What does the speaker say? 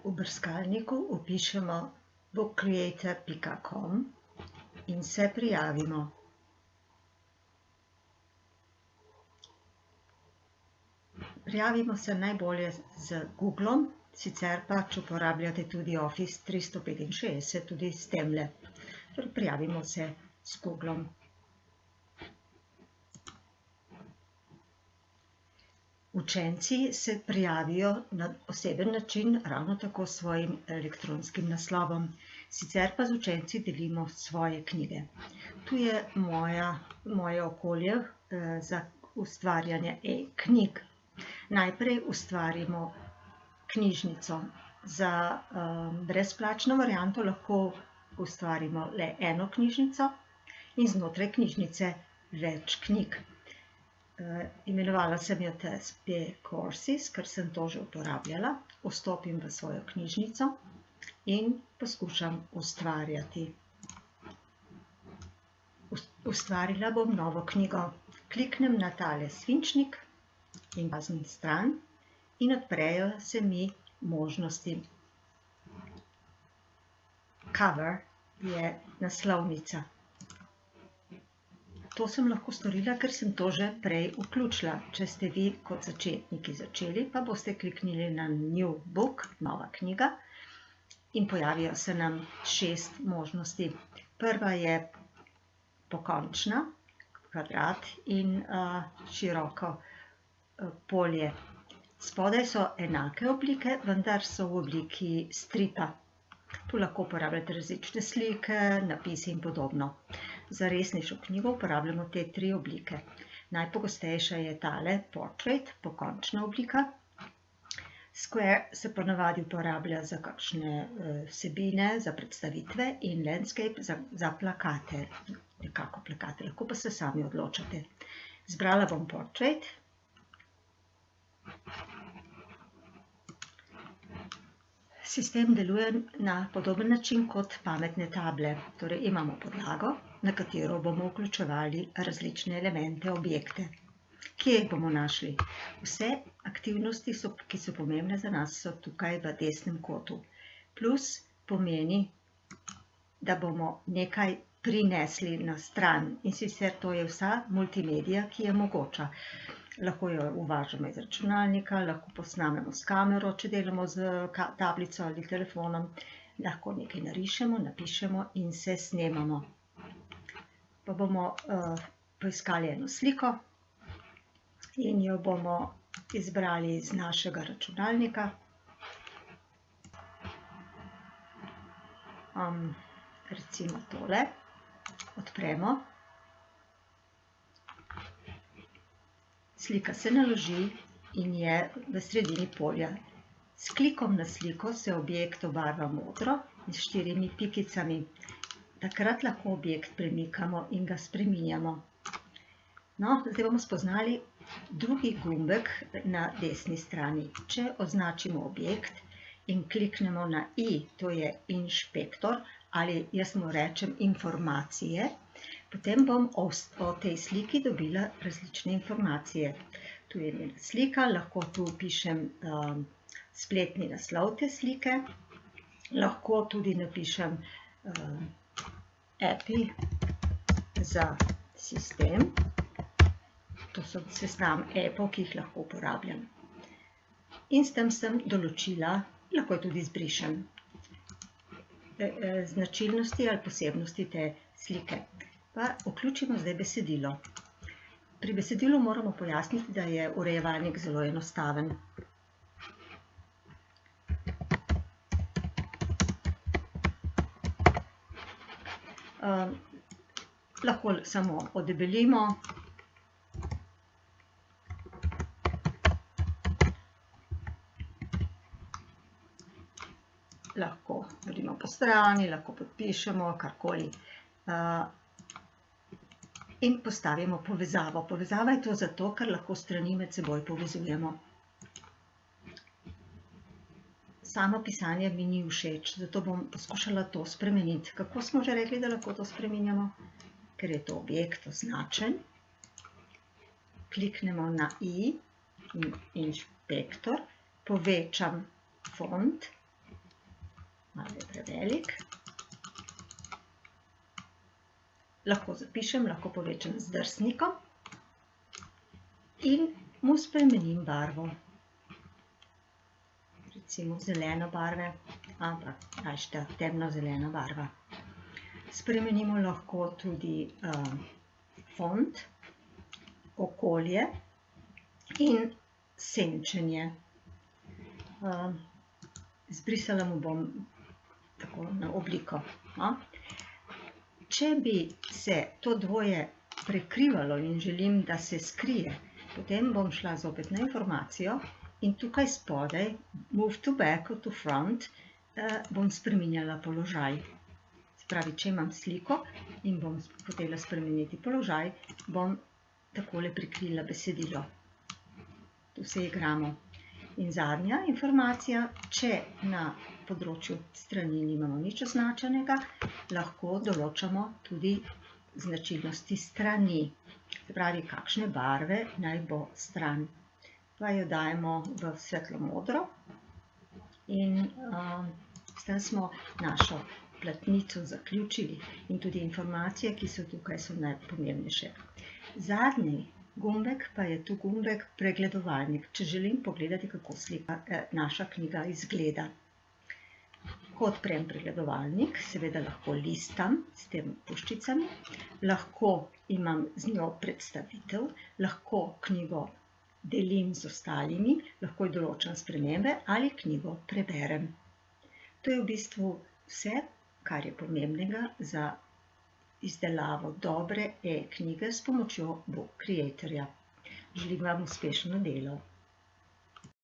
V brskalniku vpišemo bookcreator.com in se prijavimo. Prijavimo se najbolje z Googlom, sicer pa, če uporabljate tudi Office 365, tudi s temle. Torej, prijavimo se s Googlom. Učenci se prijavijo na oseben način, ravno tako s svojim elektronskim naslovom. Sicer pa z učenci delimo svoje knjige. Tu je moje okolje za ustvarjanje e-knjig. Najprej ustvarimo knjižnico. Za brezplačno varianto lahko ustvarimo le eno knjižnico in znotraj knjižnice več knjig. Imenovala sem jo TSP Courses, ker sem to že uporabljala. Vstopim v svojo knjižnico in poskušam ustvarjati. Ustvarila bom novo knjigo. Kliknem na tale svinčnik in pazim stran in odprejo se mi možnosti. Cover je naslovnica. To sem lahko storila, ker sem to že prej vključila. Če ste vi kot začetniki začeli, pa boste kliknili na New Book, nova knjiga, in pojavijo se nam 6 možnosti. Prva je pokončna, kvadrat in široko polje. Spodaj so enake oblike, vendar so v obliki stripa. Tu lahko uporabljate različne slike, napise in podobno. Za resnejšo knjigo uporabljamo te 3 oblike. Najpogostejša je tale portrait, pokončna oblika. Square se ponavadi uporablja za kakšne vsebine, za predstavitve, in landscape za plakate. Nekako plakate, lahko pa se sami odločate. Zbrala bom portrait. Sistem deluje na podoben način kot pametne table. Torej imamo podlago, na katero bomo vključevali različne elemente, objekte. Kje jih bomo našli? Vse aktivnosti, ki so pomembne za nas, so tukaj v desnem kotu. Plus pomeni, da bomo nekaj prinesli na stran, in sicer to je vsa multimedija, ki je mogoča. Lahko jo uvažamo iz računalnika, lahko posnamemo s kamero, če delamo z tablico ali telefonom. Lahko nekaj narišemo, napišemo in se snemamo. Pa bomo poiskali eno sliko in jo bomo izbrali iz našega računalnika. Recimo tole. Odpremo. Slika se naloži in je v sredini polja. S klikom na sliko se objekt obarva modro s 4 pikicami. Takrat lahko objekt premikamo in ga spreminjamo. No, zdaj bomo spoznali drugi gumbek na desni strani. Če označimo objekt in kliknemo na I, to je inšpektor, ali jaz mu rečem informacije, potem bom o tej sliki dobila različne informacije. Tu je njena slika, lahko tu pišem spletni naslov te slike, lahko tudi napišem API za sistem. To so seznam appov, ki jih lahko uporabljam. In s tem sem določila, lahko jo tudi izbrišem, značilnosti ali posebnosti te slike. Pa vključimo zdaj besedilo. Pri besedilu moramo pojasniti, da je urejevalnik zelo enostaven. Lahko samo odebelimo. Lahko naredimo po strani, lahko podpišemo, karkoli. In postavimo povezavo. Povezava je to zato, ker lahko strani med seboj povezujemo. Samo pisanje mi ni všeč, zato bom poskušala to spremeniti. Kako smo že rekli, da lahko to spreminjamo? Ker je to objekt označen. Kliknemo na I, inšpektor, povečam font malo je prevelik. Lahko zapišem, lahko povečam z drsnikom in mu spremenim barvo. Recimo zeleno barve, ampak rajši temno-zelena barva. Spremenimo lahko tudi font, okolje in senčenje. Zbrisala mu bom tako na obliko. Če bi se to dvoje prekrivalo in želim, da se skrije, potem bom šla zopet na informacijo in tukaj spodaj, move to back or to front, bom spreminjala položaj. Se pravi, če imam sliko in bom hotela spremeniti položaj, bom takole prikrila besedilo. Tu se igramo. In zadnja informacija, če na področju strani nimamo nič označenega, lahko določamo tudi značilnosti strani. Se pravi, kakšne barve naj bo stran. Pa jo dajemo v svetlo modro in s tem smo našo platnico zaključili in tudi informacije, ki so tukaj, so najpomembnejše. Zadnji gumbek pa je tu gumbek pregledovalnik, če želim pogledati, kako naša knjiga izgleda. Ko odprem pregledovalnik, seveda lahko listam s tem puščicami, lahko imam z njo predstavitev, lahko knjigo delim z ostalimi, lahko določam spremembe ali knjigo preberem. To je v bistvu vse, kar je pomembnega za izdelavo dobre e-knjige s pomočjo Book Creatorja. Želim vam uspešno delo.